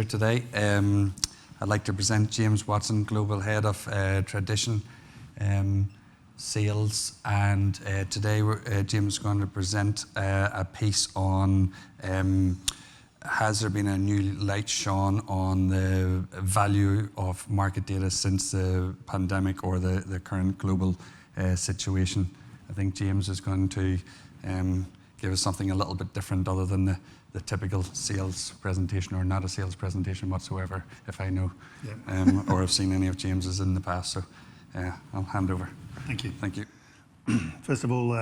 today. I'd like to present James Watson, Global Head of Tradition Sales, and today James is going to present a piece on has there been a new light shone on the value of market data since the pandemic or the current global situation. I think James is going to give us something a little bit different other than the typical sales presentation, or not a sales presentation whatsoever, if I know, or have seen any of James's in the past. So I'll hand over. Thank you. Thank you. First of all,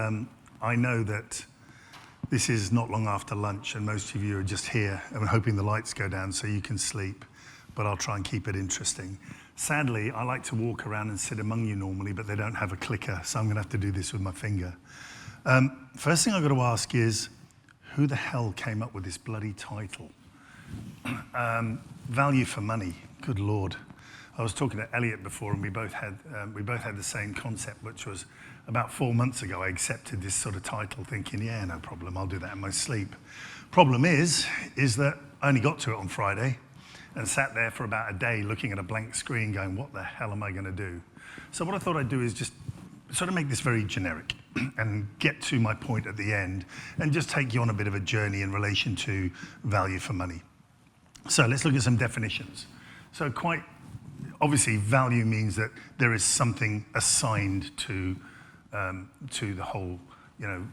I know that this is not long after lunch and most of you are just here and I'm hoping the lights go down so you can sleep, but I'll try and keep it interesting. Sadly, I like to walk around and sit among you normally, but they don't have a clicker, so I'm gonna have to do this with my finger. First thing I've got to ask is, who the hell came up with this bloody title? Value for money, good Lord. I was talking to Elliot before and we both had the same concept, which was about 4 months ago, I accepted this sort of title thinking, yeah, no problem, I'll do that in my sleep. Problem is that I only got to it on Friday and sat there for about a day looking at a blank screen going, what the hell am I gonna do? So what I thought I'd do is just sort of make this very generic and get to my point at the end and just take you on a bit of a journey in relation to value for money. So let's look at some definitions. So quite obviously value means that there is something assigned to the whole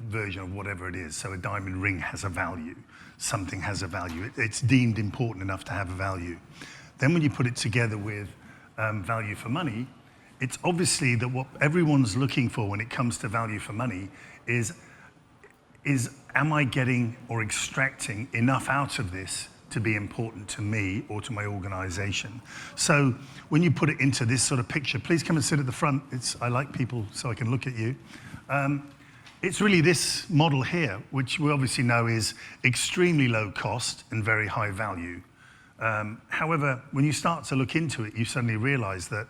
version of whatever it is. So a diamond ring has a value, something has a value. It's deemed important enough to have a value. Then when you put it together with value for money, it's obviously that what everyone's looking for when it comes to value for money is am I getting or extracting enough out of this to be important to me or to my organization? So when you put it into this sort of picture, please come and sit at the front. I like people so I can look at you. It's really this model here, which we obviously know is extremely low cost and very high value. However, when you start to look into it, you suddenly realize that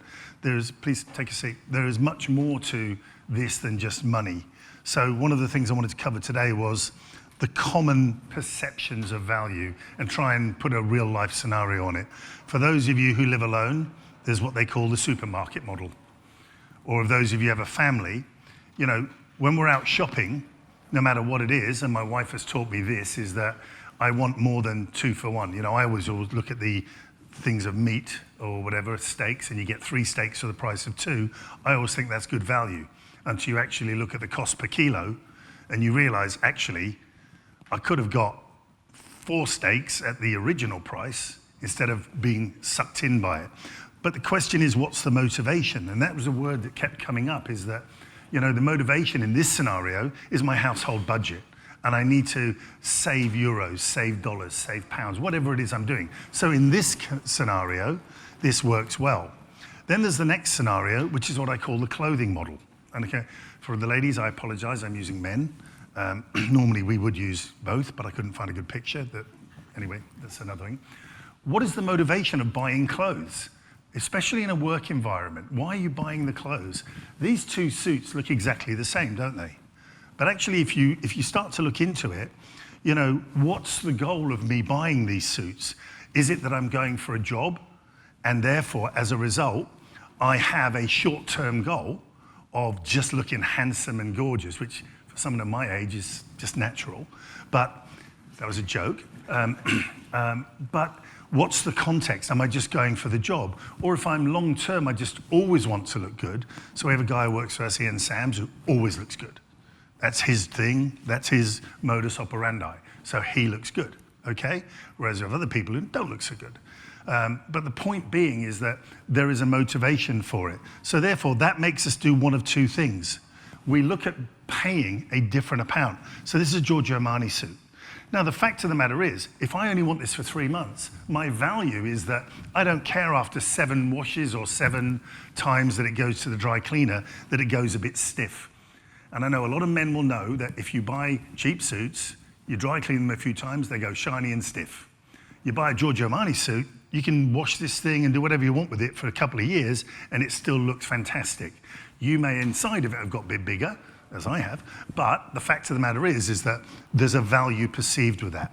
please take a seat, there is much more to this than just money. So one of the things I wanted to cover today was the common perceptions of value and try and put a real life scenario on it. For those of you who live alone, there's what they call the supermarket model. Or if those of you have a family, when we're out shopping, no matter what it is, and my wife has taught me this, is that I want more than 2 for 1. I always look at the things of meat or whatever, steaks, and you get 3 steaks for the price of 2. I always think that's good value until you actually look at the cost per kilo and you realize, actually, I could have got 4 steaks at the original price instead of being sucked in by it. But the question is, what's the motivation? And that was a word that kept coming up, is that, the motivation in this scenario is my household budget. And I need to save euros, save dollars, save pounds, whatever it is I'm doing. So in this scenario, this works well. Then there's the next scenario, which is what I call the clothing model. And okay, for the ladies, I apologize, I'm using men. Normally we would use both, but I couldn't find a good picture. Anyway, that's another thing. What is the motivation of buying clothes? Especially in a work environment. Why are you buying the clothes? These 2 suits look exactly the same, don't they? But actually, if you start to look into it, what's the goal of me buying these suits? Is it that I'm going for a job, and therefore, as a result, I have a short-term goal of just looking handsome and gorgeous, which for someone of my age is just natural, but that was a joke. But what's the context? Am I just going for the job? Or if I'm long-term, I just always want to look good. So we have a guy who works for us here in Sam's who always looks good. That's his thing, that's his modus operandi. So he looks good, okay? Whereas you have other people who don't look so good. But the point being is that there is a motivation for it. So therefore, that makes us do one of 2 things. We look at paying a different amount. So this is a Giorgio Armani suit. Now, the fact of the matter is, if I only want this for 3 months, my value is that I don't care after 7 washes or 7 times that it goes to the dry cleaner, that it goes a bit stiff. And I know a lot of men will know that if you buy cheap suits, you dry clean them a few times, they go shiny and stiff. You buy a Giorgio Armani suit, you can wash this thing and do whatever you want with it for a couple of years, and it still looks fantastic. You may inside of it have got a bit bigger, as I have, but the fact of the matter is that there's a value perceived with that.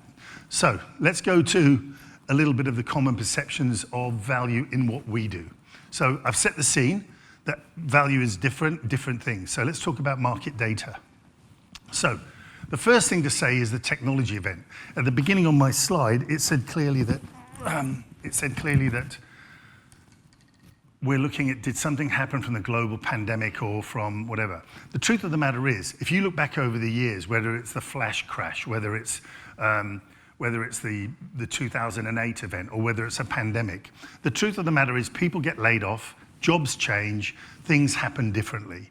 So let's go to a little bit of the common perceptions of value in what we do. So I've set the scene that value is different things. So let's talk about market data. So the first thing to say is the technology event. At the beginning on my slide, it said clearly that we're looking at, did something happen from the global pandemic or from whatever? The truth of the matter is, if you look back over the years, whether it's the flash crash, whether it's the 2008 event, or whether it's a pandemic, the truth of the matter is people get laid off, jobs change, things happen differently.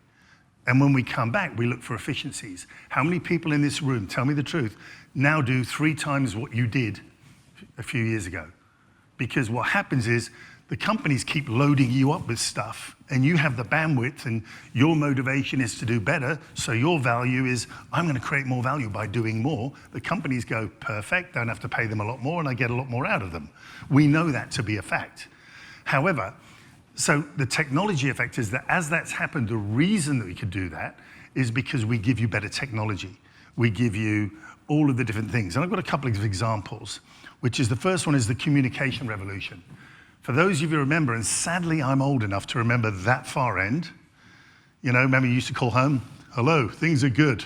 And when we come back, we look for efficiencies. How many people in this room, tell me the truth, now do 3 times what you did a few years ago? Because what happens is the companies keep loading you up with stuff, and you have the bandwidth, and your motivation is to do better, so your value is, I'm going to create more value by doing more. The companies go, perfect, don't have to pay them a lot more, and I get a lot more out of them. We know that to be a fact. However, so the technology effect is that as that's happened, the reason that we could do that is because we give you better technology. We give you all of the different things. And I've got a couple of examples, which is the first one is the communication revolution. For those of you who remember, and sadly I'm old enough to remember that far end, you know, remember you used to call home, hello, things are good,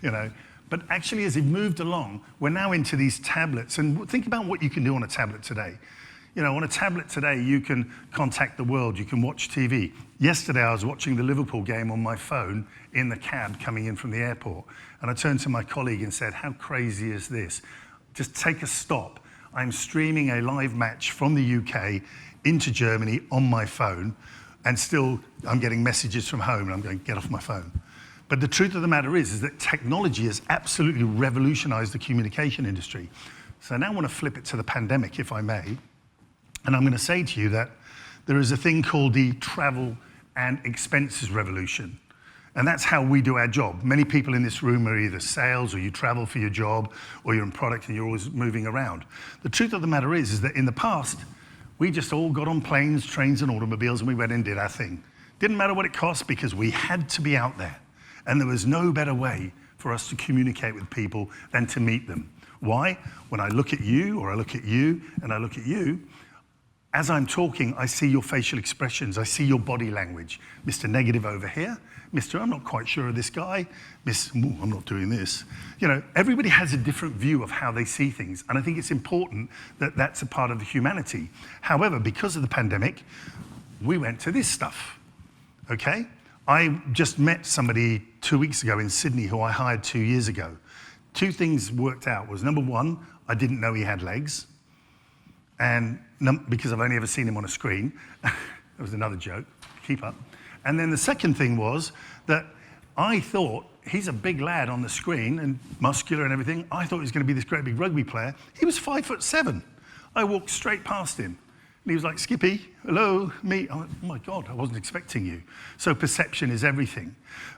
you know. But actually as it moved along, we're now into these tablets, and think about what you can do on a tablet today. You know, on a tablet today, you can contact the world, you can watch TV. Yesterday, I was watching the Liverpool game on my phone in the cab coming in from the airport. And I turned to my colleague and said, how crazy is this? Just take a stop. I'm streaming a live match from the UK into Germany on my phone, and still I'm getting messages from home, and I'm going, get off my phone. But the truth of the matter is that technology has absolutely revolutionized the communication industry. So now I want to flip it to the pandemic, if I may. And I'm going to say to you that there is a thing called the travel and expenses revolution. And that's how we do our job. Many people in this room are either sales, or you travel for your job, or you're in product and you're always moving around. The truth of the matter is that in the past, we just all got on planes, trains, and automobiles, and we went and did our thing. Didn't matter what it cost, because we had to be out there. And there was no better way for us to communicate with people than to meet them. Why? When I look at you, or I look at you, and I look at you, as I'm talking, I see your facial expressions, I see your body language. Mr. Negative over here, Mr. I'm not quite sure of this guy, Miss, ooh, I'm not doing this. You know, everybody has a different view of how they see things, and I think it's important that that's a part of the humanity. However, because of the pandemic, we went to this stuff, okay? I just met somebody 2 weeks ago in Sydney who I hired 2 years ago. 2 things worked out was, number one, I didn't know he had legs. And because I've only ever seen him on a screen. That was another joke, keep up. And then the second thing was that I thought, he's a big lad on the screen and muscular and everything. I thought he was going to be this great big rugby player. He was 5'7". I walked straight past him. And he was like, Skippy, hello, me. I went, oh my God, I wasn't expecting you. So perception is everything.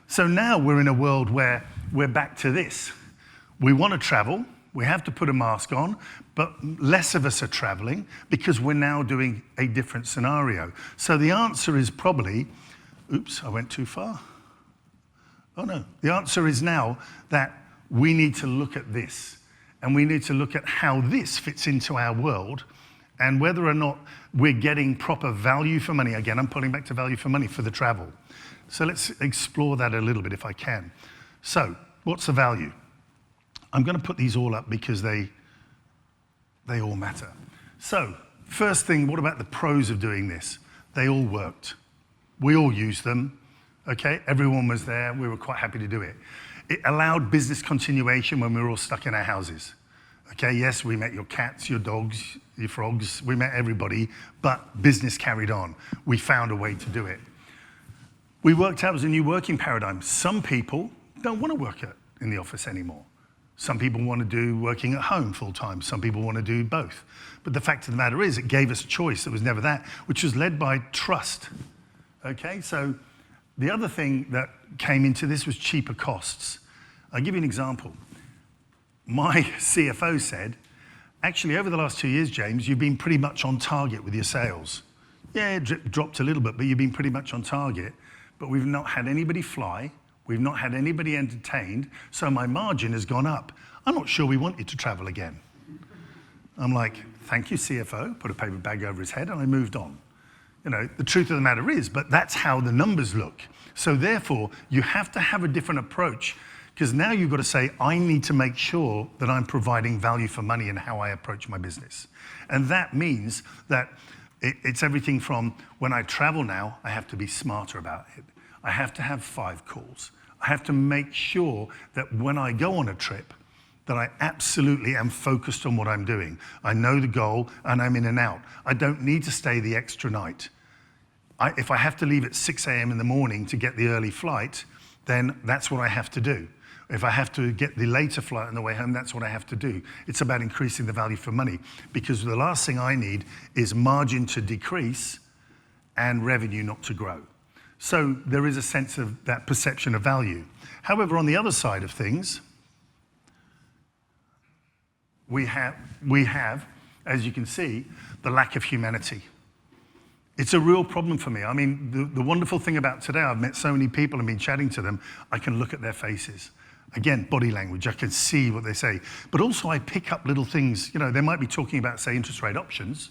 So now we're in a world where we're back to this. We want to travel. We have to put a mask on, but less of us are traveling because we're now doing a different scenario. So the answer is probably, oops, I went too far. Oh no, the answer is now that we need to look at this, and we need to look at how this fits into our world, and whether or not we're getting proper value for money. Again, I'm pulling back to value for money for the travel. So let's explore that a little bit if I can. So what's the value? I'm going to put these all up because they all matter. So, first thing, what about the pros of doing this? They all worked. We all used them, okay? Everyone was there. We were quite happy to do it. It allowed business continuation when we were all stuck in our houses. Okay, yes, we met your cats, your dogs, your frogs, we met everybody, but business carried on. We found a way to do it. We worked out as a new working paradigm. Some people don't want to work in the office anymore. Some people want to do working at home full time. Some people want to do both. But the fact of the matter is, it gave us choice. It was never that, which was led by trust. Okay, so the other thing that came into this was cheaper costs. I'll give you an example. My CFO said, actually, over the last 2 years, James, you've been pretty much on target with your sales. Yeah, it dropped a little bit, but you've been pretty much on target. But we've not had anybody fly. We've not had anybody entertained, so my margin has gone up. I'm not sure we want you to travel again. I'm like, thank you, CFO, put a paper bag over his head, and I moved on. You know, the truth of the matter is, but that's how the numbers look. So therefore, you have to have a different approach, because now you've got to say, I need to make sure that I'm providing value for money in how I approach my business. And that means that it's everything from when I travel now, I have to be smarter about it. I have to have 5 calls. I have to make sure that when I go on a trip, that I absolutely am focused on what I'm doing. I know the goal and I'm in and out. I don't need to stay the extra night. If I have to leave at 6 a.m. in the morning to get the early flight, then that's what I have to do. If I have to get the later flight on the way home, that's what I have to do. It's about increasing the value for money, because the last thing I need is margin to decrease and revenue not to grow. So there is a sense of that perception of value. However, on the other side of things, we have, as you can see, the lack of humanity. It's a real problem for me. I mean, the wonderful thing about today, I've met so many people and been chatting to them, I can look at their faces. Again, body language, I can see what they say. But also I pick up little things, you know, they might be talking about, say, interest rate options,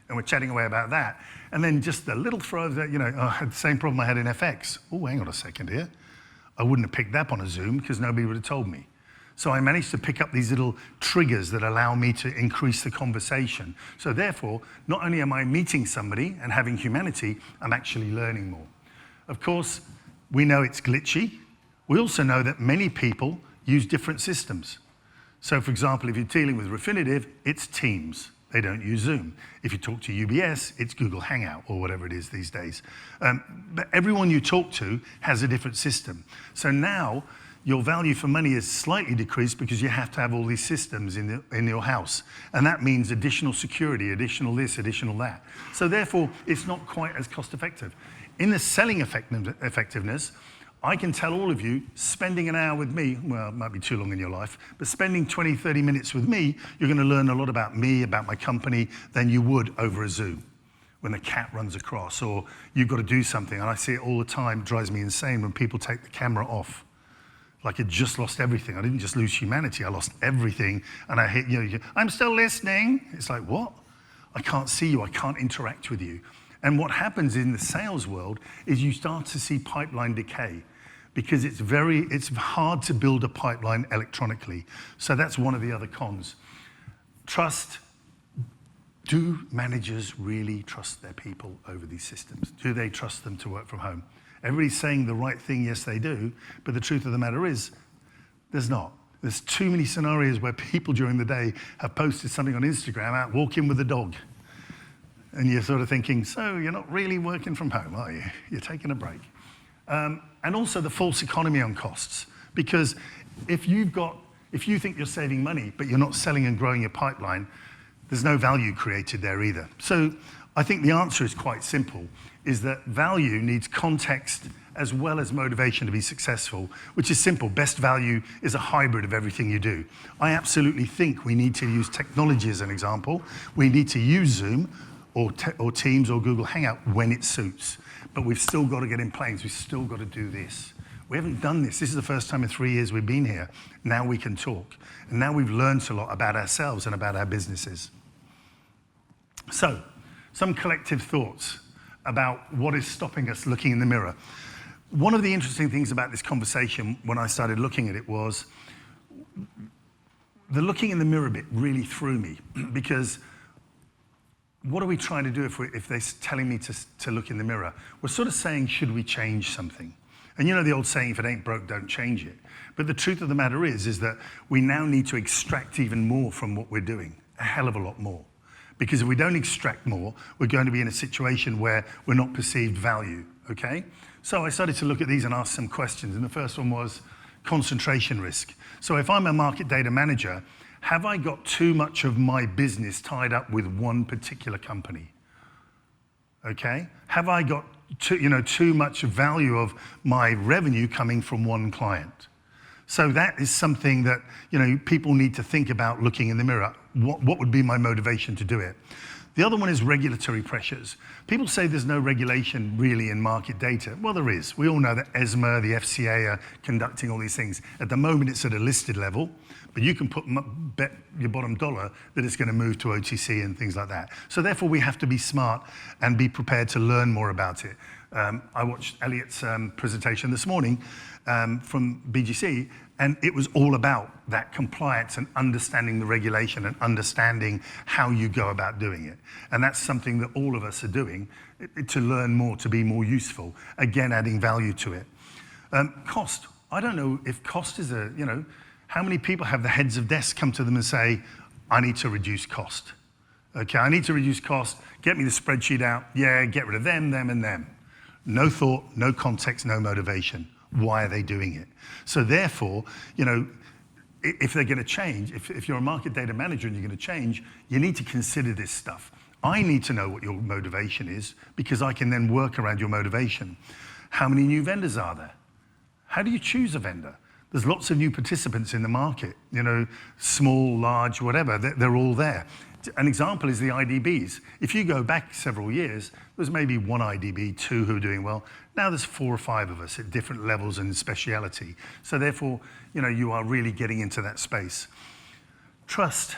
and we're chatting away about that. And then just the little throw of that, you know, I had the same problem I had in FX. Oh, hang on a second here. I wouldn't have picked that up on a Zoom because nobody would have told me. So I managed to pick up these little triggers that allow me to increase the conversation. So therefore, not only am I meeting somebody and having humanity, I'm actually learning more. Of course, we know it's glitchy. We also know that many people use different systems. So for example, if you're dealing with Refinitiv, it's Teams. They don't use Zoom. If you talk to UBS, it's Google Hangout or whatever it is these days. But everyone you talk to has a different system. So now, your value for money is slightly decreased because you have to have all these systems in your house. And that means additional security, additional this, additional that. So therefore, it's not quite as cost effective. In the selling effectiveness, I can tell all of you, spending an hour with me, well, it might be too long in your life, but spending 20, 30 minutes with me, you're going to learn a lot about me, about my company, than you would over a Zoom when the cat runs across, or you've got to do something. And I see it all the time, it drives me insane when people take the camera off. Like it just lost everything. I didn't just lose humanity, I lost everything. And I hit, you know, I'm still listening. It's like, what? I can't see you, I can't interact with you. And what happens in the sales world is you start to see pipeline decay, because it's hard to build a pipeline electronically. So that's one of the other cons. Trust. Do managers really trust their people over these systems? Do they trust them to work from home? Everybody's saying the right thing, yes they do, but the truth of the matter is, there's not. There's too many scenarios where people during the day have posted something on Instagram, out walking with a dog. And you're sort of thinking, so you're not really working from home, are you? You're taking a break. And also the false economy on costs. Because if you think you're saving money, but you're not selling and growing your pipeline, there's no value created there either. So I think the answer is quite simple, is that value needs context as well as motivation to be successful, which is simple. Best value is a hybrid of everything you do. I absolutely think we need to use technology as an example. We need to use Zoom or Teams or Google Hangout when it suits. But we've still got to get in planes. We've still got to do this. We haven't done this. This is the first time in 3 years we've been here. Now we can talk. And now we've learned a lot about ourselves and about our businesses. So, some collective thoughts about what is stopping us looking in the mirror. One of the interesting things about this conversation when I started looking at it was the looking in the mirror bit really threw me, because what are we trying to do if they're telling me to look in the mirror? We're sort of saying, should we change something? And you know the old saying, if it ain't broke, don't change it. But the truth of the matter is that we now need to extract even more from what we're doing, a hell of a lot more. Because if we don't extract more, we're going to be in a situation where we're not perceived value, okay? So I started to look at these and ask some questions, and the first one was concentration risk. So if I'm a market data manager, have I got too much of my business tied up with one particular company? Okay? Have I got too much value of my revenue coming from one client? So that is something that people need to think about looking in the mirror. What would be my motivation to do it? The other one is regulatory pressures. People say there's no regulation really in market data. Well, there is. We all know that ESMA, the FCA are conducting all these things. At the moment, it's at a listed level, but you can bet your bottom dollar that it's going to move to OTC and things like that. So therefore, we have to be smart and be prepared to learn more about it. I watched Elliot's presentation this morning from BGC, and it was all about that compliance and understanding the regulation and understanding how you go about doing it. And that's something that all of us are doing to learn more, to be more useful, again, adding value to it. Cost. I don't know if cost is how many people have the heads of desks come to them and say, I need to reduce cost. Okay, I need to reduce cost, get me the spreadsheet out, yeah, get rid of them, and them. No thought, no context, no motivation. Why are they doing it? So therefore, if they're going to change, if you're a market data manager and you're going to change, you need to consider this stuff. I need to know what your motivation is because I can then work around your motivation. How many new vendors are there? How do you choose a vendor? There's lots of new participants in the market, small, large, whatever, they're all there. An example is the IDBs. If you go back several years, there's maybe one IDB, two who are doing well. Now there's 4 or 5 of us at different levels and speciality. So therefore, you are really getting into that space. Trust.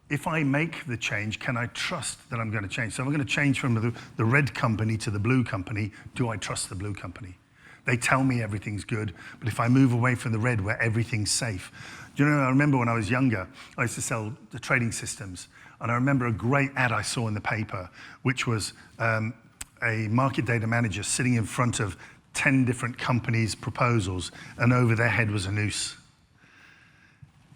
If I make the change, can I trust that I'm going to change? So if I'm going to change from the red company to the blue company, do I trust the blue company? They tell me everything's good, but if I move away from the red where everything's safe. I remember when I was younger, I used to sell the trading systems, and I remember a great ad I saw in the paper, which was a market data manager sitting in front of 10 different companies' proposals, and over their head was a noose.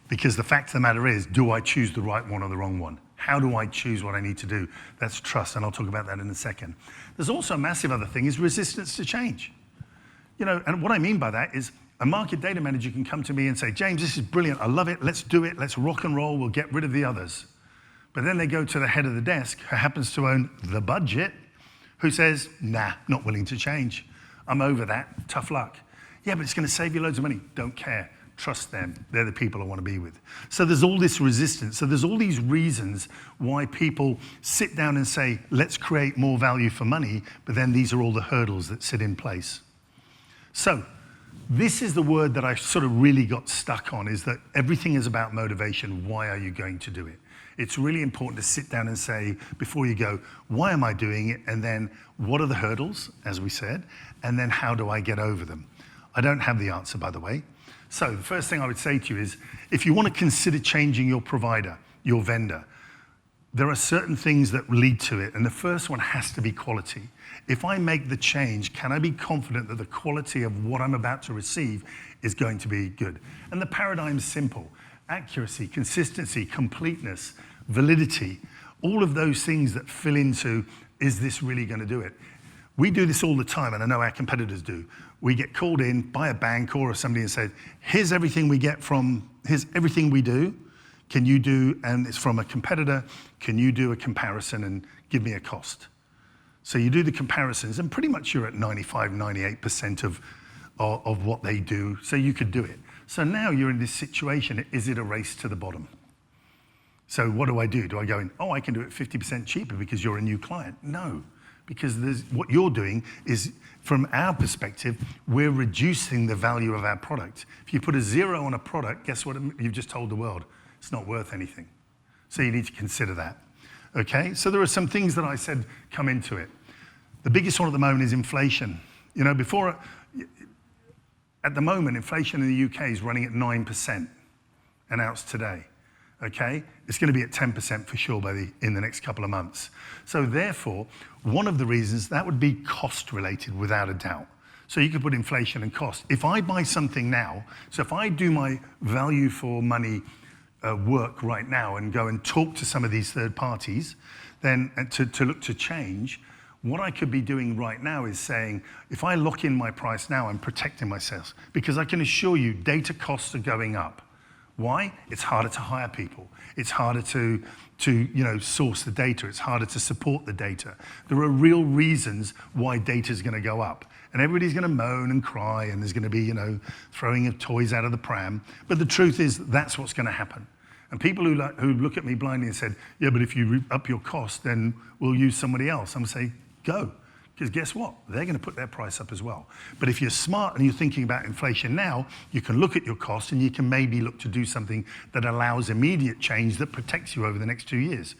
Because the fact of the matter is, do I choose the right one or the wrong one? How do I choose what I need to do? That's trust, and I'll talk about that in a second. There's also a massive other thing, is resistance to change. And what I mean by that is a market data manager can come to me and say, James, this is brilliant, I love it, let's do it, let's rock and roll, we'll get rid of the others. But then they go to the head of the desk, who happens to own the budget, who says, nah, not willing to change. I'm over that, tough luck. Yeah, but it's going to save you loads of money. Don't care, trust them, they're the people I want to be with. So there's all this resistance, so there's all these reasons why people sit down and say, let's create more value for money, but then these are all the hurdles that sit in place. So this is the word that I sort of really got stuck on, is that everything is about motivation. Why are you going to do it? It's really important to sit down and say, before you go, why am I doing it? And then what are the hurdles, as we said? And then how do I get over them? I don't have the answer, by the way. So the first thing I would say to you is, if you want to consider changing your provider, your vendor, there are certain things that lead to it. And the first one has to be quality. If I make the change, can I be confident that the quality of what I'm about to receive is going to be good? And the paradigm's simple. Accuracy, consistency, completeness, validity, all of those things that fill into, is this really going to do it? We do this all the time, and I know our competitors do. We get called in by a bank or somebody and said, here's everything we do. Can you do, and it's from a competitor, can you do a comparison and give me a cost? So you do the comparisons, and pretty much you're at 95, 98% of what they do, so you could do it. So now you're in this situation, is it a race to the bottom? So what do I do? Do I go in, I can do it 50% cheaper because you're a new client? No, because what you're doing is, from our perspective, we're reducing the value of our product. If you put a 0 on a product, guess what you've just told the world? It's not worth anything. So you need to consider that. Okay, so there are some things that I said come into it. The biggest one at the moment is inflation. At the moment, inflation in the UK is running at 9%, announced today. Okay, it's going to be at 10% for sure in the next couple of months. So therefore, one of the reasons that would be cost related without a doubt. So you could put inflation and cost. If I buy something now, so if I do my value for money work right now and go and talk to some of these third parties, then to look to change, what I could be doing right now is saying, if I lock in my price now, I'm protecting myself, because I can assure you data costs are going up. Why? It's harder to hire people. It's harder to source the data. It's harder to support the data. There are real reasons why data is going to go up. And everybody's going to moan and cry, and there's going to be, throwing of toys out of the pram. But the truth is, that's what's going to happen. And people who look at me blindly and said, yeah, but if you up your cost, then we'll use somebody else. I'm going to say, go. Because guess what? They're going to put their price up as well. But if you're smart and you're thinking about inflation now, you can look at your costs and you can maybe look to do something that allows immediate change that protects you over the next 2 years.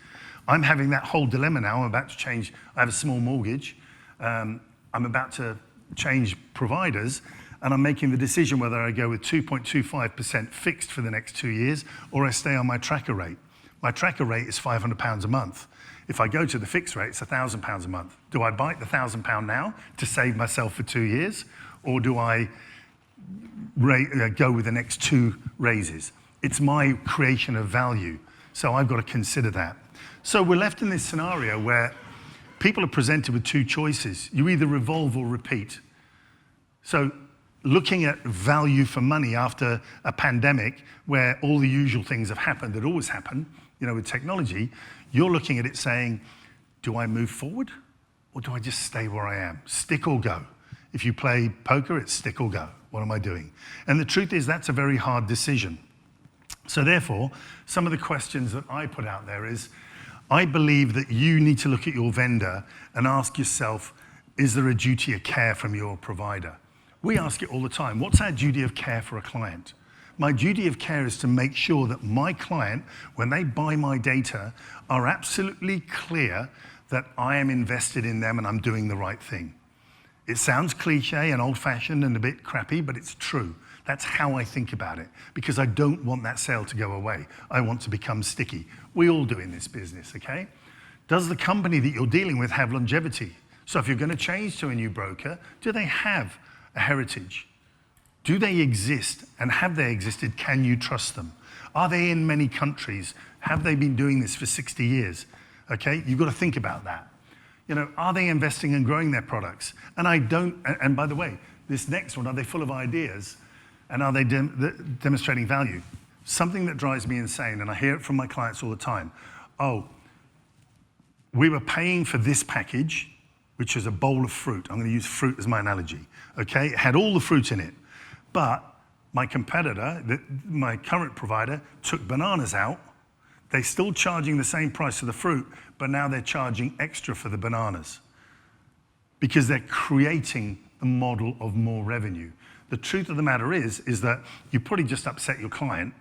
I'm having that whole dilemma now. I'm about to change. I have a small mortgage. I'm about to change providers, and I'm making the decision whether I go with 2.25% fixed for the next 2 years or I stay on my tracker rate. My tracker rate is £500 a month. If I go to the fixed rate, it's £1,000 a month. Do I bite the £1,000 now to save myself for 2 years, or do I go with the next 2 raises? It's my creation of value, so I've got to consider that. So we're left in this scenario where people are presented with 2 choices. You either revolve or repeat. So looking at value for money after a pandemic where all the usual things have happened that always happen, with technology, you're looking at it saying, do I move forward or do I just stay where I am? Stick or go. If you play poker, it's stick or go. What am I doing? And the truth is that's a very hard decision. So therefore, some of the questions that I put out there is, I believe that you need to look at your vendor and ask yourself, is there a duty of care from your provider? We ask it all the time. What's our duty of care for a client? My duty of care is to make sure that my client, when they buy my data, are absolutely clear that I am invested in them and I'm doing the right thing. It sounds cliche and old-fashioned and a bit crappy, but it's true. That's how I think about it, because I don't want that sale to go away. I want to become sticky. We all do in this business, okay? Does the company that you're dealing with have longevity? So if you're going to change to a new broker, do they have a heritage? Do they exist? And have they existed? Can you trust them? Are they in many countries? Have they been doing this for 60 years? Okay, you've got to think about that. Are they investing and growing their products? And by the way, this next one, are they full of ideas? And are they demonstrating value? Something that drives me insane, and I hear it from my clients all the time. Oh, we were paying for this package, which is a bowl of fruit. I'm going to use fruit as my analogy. Okay, it had all the fruit in it. But my competitor, my current provider, took bananas out. They're still charging the same price for the fruit, but now they're charging extra for the bananas because they're creating the model of more revenue. The truth of the matter is that you probably just upset your client,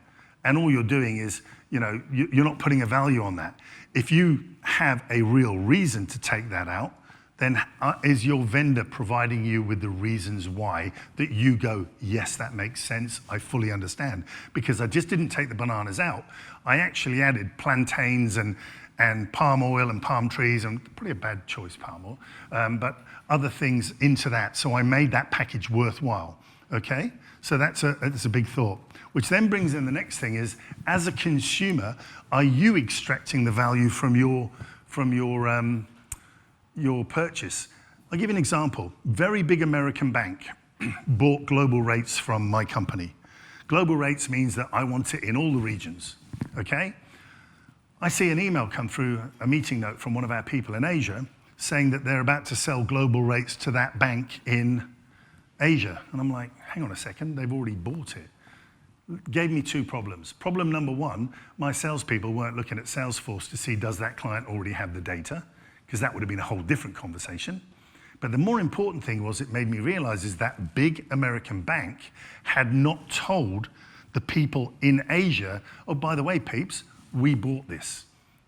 and all you're doing is, you're not putting a value on that. If you have a real reason to take that out, then is your vendor providing you with the reasons why that you go, yes, that makes sense, I fully understand. Because I just didn't take the bananas out. I actually added plantains and palm oil and palm trees, and probably a bad choice, palm oil, but other things into that. So I made that package worthwhile, okay? So that's a big thought. Which then brings in the next thing is, as a consumer, are you extracting the value from your purchase? I'll give you an example. Very big American bank bought global rates from my company. Global rates means that I want it in all the regions, okay? I see an email come through, a meeting note from one of our people in Asia, saying that they're about to sell global rates to that bank in Asia. And I'm like, hang on a second, they've already bought it. Gave me 2 problems. Problem number 1, my salespeople weren't looking at Salesforce to see does that client already have the data, because that would have been a whole different conversation. But the more important thing was it made me realize is that big American bank had not told the people in Asia, oh, by the way, peeps, we bought this.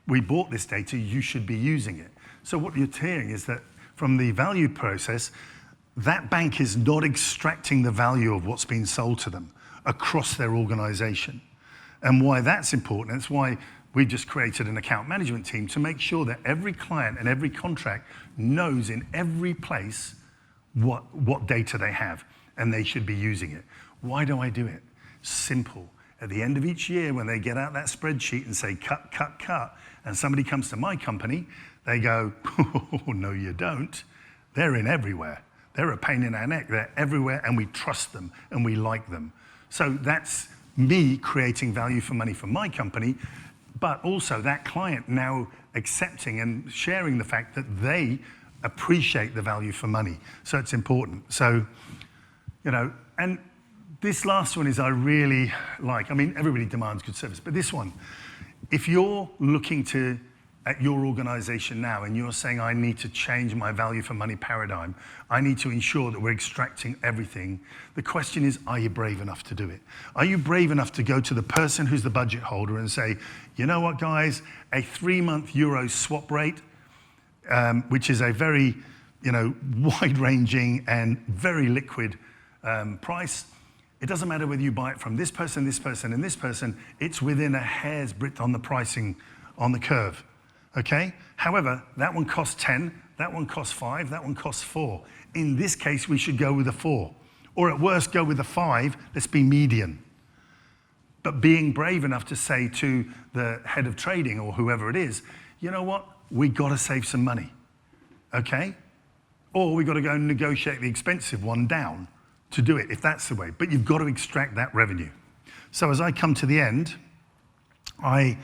We bought this data, you should be using it. So what you're hearing is that from the value process, that bank is not extracting the value of what's being sold to them across their organization. And why that's important, that's why we just created an account management team to make sure that every client and every contract knows in every place what data they have, and they should be using it. Why do I do it? Simple. At the end of each year, when they get out that spreadsheet and say, cut, cut, cut, and somebody comes to my company, they go, oh, no, you don't. They're in everywhere. They're a pain in our neck. They're everywhere, and we trust them, and we like them. So that's me creating value for money for my company, but also that client now accepting and sharing the fact that they appreciate the value for money. So it's important. So, and This last one is I really like. I mean, everybody demands good service, but this one, if you're looking at your organization now and you're saying, I need to change my value for money paradigm, I need to ensure that we're extracting everything, the question is, are you brave enough to do it? Are you brave enough to go to the person who's the budget holder and say, you know what, guys, a 3-month euro swap rate, which is a very, wide-ranging and very liquid price, it doesn't matter whether you buy it from this person, and this person, it's within a hair's breadth on the pricing on the curve. Okay? However, that one costs 10, that one costs 5, that one costs 4. In this case, we should go with a 4. Or at worst, go with a 5, let's be median. But being brave enough to say to the head of trading or whoever it is, you know what? We gotta save some money, okay? Or we gotta go and negotiate the expensive one down to do it, if that's the way. But you've got to extract that revenue. So as I come to the end, I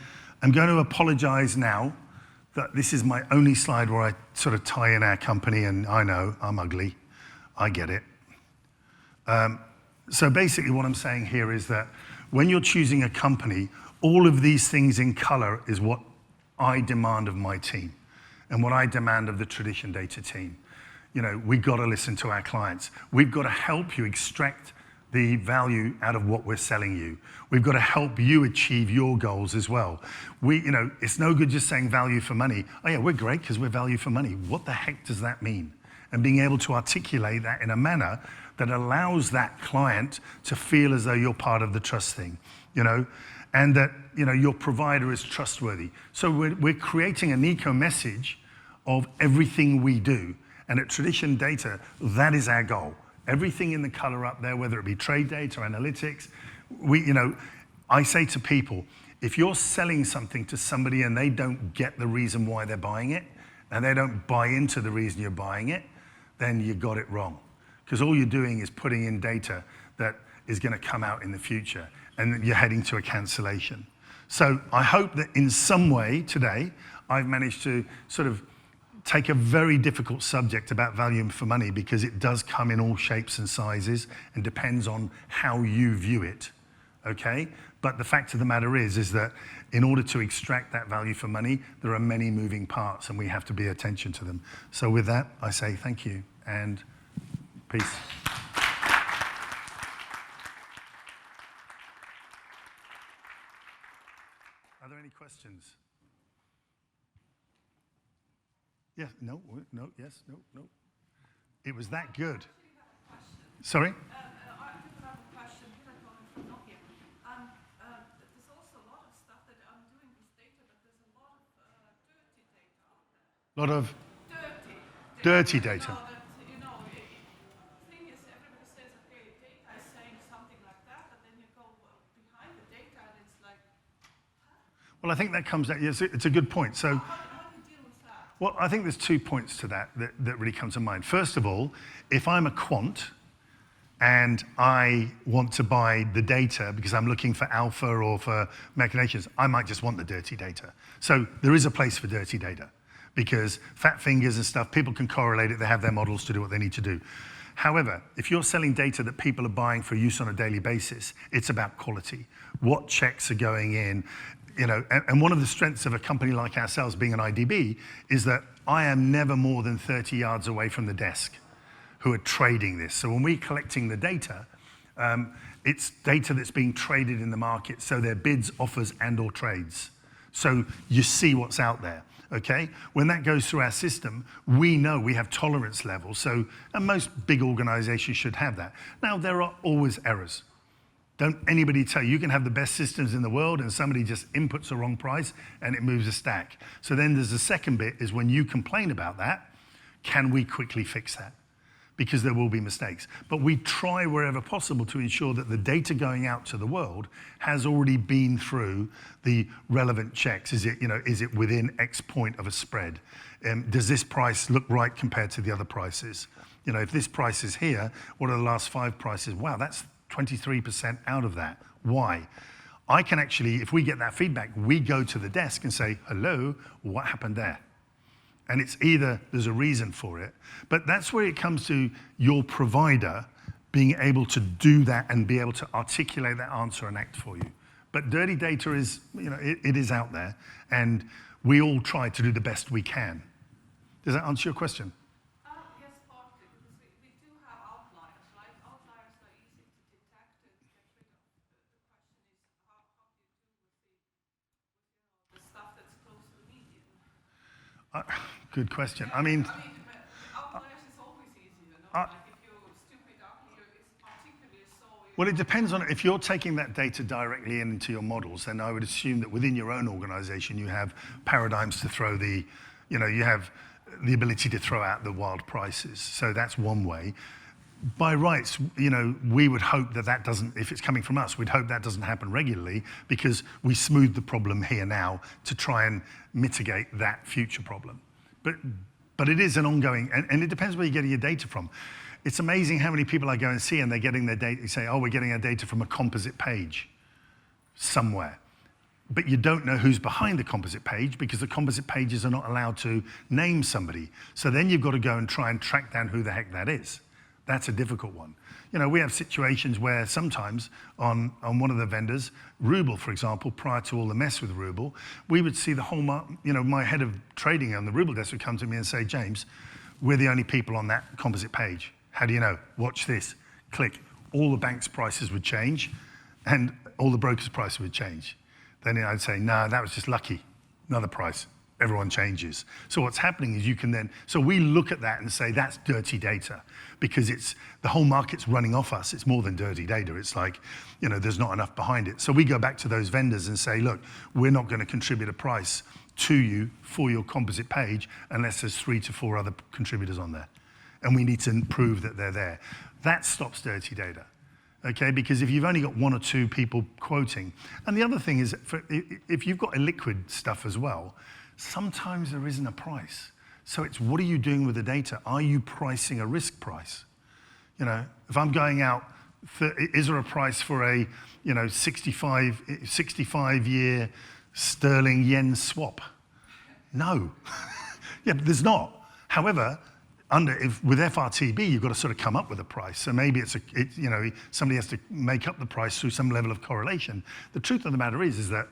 am going to apologize now that this is my only slide where I sort of tie in our company, and I know I'm ugly, I get it. So basically what I'm saying here is that when you're choosing a company, all of these things in color is what I demand of my team and what I demand of the Tradition Data team. We've got to listen to our clients. We've got to help you extract the value out of what we're selling you. We've got to help you achieve your goals as well. It's no good just saying value for money. Oh yeah, we're great because we're value for money. What the heck does that mean? And being able to articulate that in a manner that allows that client to feel as though you're part of the trust thing, and that, your provider is trustworthy. So we're creating an eco message of everything we do. And at Tradition Data, that is our goal. Everything in the color up there, whether it be trade data, analytics, I say to people, if you're selling something to somebody and they don't get the reason why they're buying it, and they don't buy into the reason you're buying it, then you got it wrong. Because all you're doing is putting in data that is going to come out in the future, and you're heading to a cancellation. So I hope that in some way today, I've managed to sort of take a very difficult subject about value for money, because it does come in all shapes and sizes and depends on how you view it, okay? But the fact of the matter is that in order to extract that value for money, there are many moving parts and we have to pay attention to them. So with that, I say thank you and peace. Are there any questions? Yes, no, yes, no. It was that good. Sorry? I have a question. Here I'm calling from Nokia. There's also a lot of stuff that I'm doing with data, but there's a lot of dirty data out there. A lot of Dirty data. The thing is, everybody says, okay, data is saying something like that, but then you go behind the data and it's like, huh? Well, I think that comes out, yes, it's a good point. So, How do you deal with that? well, I think there's 2 points to that really come to mind. First of all, if I'm a quant and I want to buy the data because I'm looking for alpha or for machinations, I might just want the dirty data. So there is a place for dirty data because fat fingers and stuff, people can correlate it, they have their models to do what they need to do. However, if you're selling data that people are buying for use on a daily basis, it's about quality. What checks are going in? And one of the strengths of a company like ourselves being an IDB is that I am never more than 30 yards away from the desk who are trading this. So when we're collecting the data, it's data that's being traded in the market. So they're bids, offers, and or trades. So you see what's out there, okay? When that goes through our system, we know we have tolerance levels. And most big organizations should have that. Now, there are always errors. Don't anybody tell you can have the best systems in the world and somebody just inputs the wrong price and it moves a stack. So then there's the second bit is when you complain about that, can we quickly fix that? Because there will be mistakes. But we try wherever possible to ensure that the data going out to the world has already been through the relevant checks. Is it within X point of a spread? Does this price look right compared to the other prices? If this price is here, what are the last 5 prices? Wow, that's 23% out of that. Why? I can actually, if we get that feedback, we go to the desk and say, hello, what happened there? And it's either there's a reason for it, but that's where it comes to your provider being able to do that and be able to articulate that answer and act for you. But dirty data is, it is out there, and we all try to do the best we can. Does that answer your question? Yes, partly, because we do have outliers, right? Outliers are easy to detect and get rid of. The question is, how do you do with the stuff that's close to the median? Good question. Outliers is always easy, Like if you're stupid up here, it's particularly so. Well, it depends on if you're taking that data directly into your models, then I would assume that within your own organization, you have paradigms to throw you have the ability to throw out the wild prices. So that's one way. By rights, we would hope that doesn't, if it's coming from us, we'd hope that doesn't happen regularly, because we smooth the problem here now to try and mitigate that future problem. But it is an ongoing, and it depends where you're getting your data from. It's amazing how many people I go and see, and they're getting their data, you say, oh, we're getting our data from a composite page somewhere. But you don't know who's behind the composite page, because the composite pages are not allowed to name somebody. So then you've got to go and try and track down who the heck that is. That's a difficult one. We have situations where sometimes on one of the vendors, Ruble, for example, prior to all the mess with Ruble, we would see the whole, my head of trading on the Ruble desk would come to me and say, James, we're the only people on that composite page. How do you know? Watch this. Click. All the banks' prices would change, and all the brokers' prices would change. Then I'd say, no, that was just lucky. Another price. Everyone changes. So what's happening is so we look at that and say that's dirty data, because the whole market's running off us. It's more than dirty data. It's like, there's not enough behind it. So we go back to those vendors and say, look, we're not going to contribute a price to you for your composite page unless there's 3 to 4 other contributors on there. And we need to prove that they're there. That stops dirty data. Okay, because if you've only got 1 or 2 people quoting, and the other thing is, if you've got illiquid stuff as well, sometimes there isn't a price. So it's, what are you doing with the data? Are you pricing a risk price? If I'm going out, is there a price for a 65-year sterling yen swap? No. Yeah, but there's not. However, with FRTB, you've got to sort of come up with a price. So maybe somebody has to make up the price through some level of correlation. The truth of the matter is that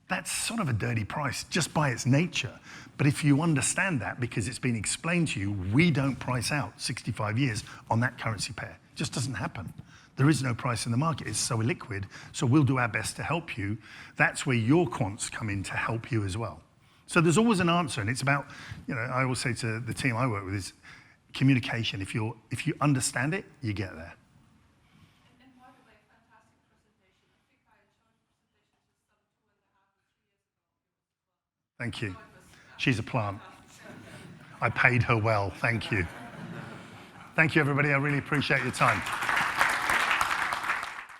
that's sort of a dirty price just by its nature. But if you understand that, because it's been explained to you, we don't price out 65 years on that currency pair. It just doesn't happen. There is no price in the market. It's so illiquid. So we'll do our best to help you. That's where your quants come in to help you as well. So there's always an answer, and it's about, I always say to the team I work with is communication. If you understand it, you get there. And by the way, fantastic presentation. I think I enjoyed the presentation just some 2.5 or 3 years ago. Thank you. She's a plant. I paid her well. Thank you. Thank you, everybody. I really appreciate your time.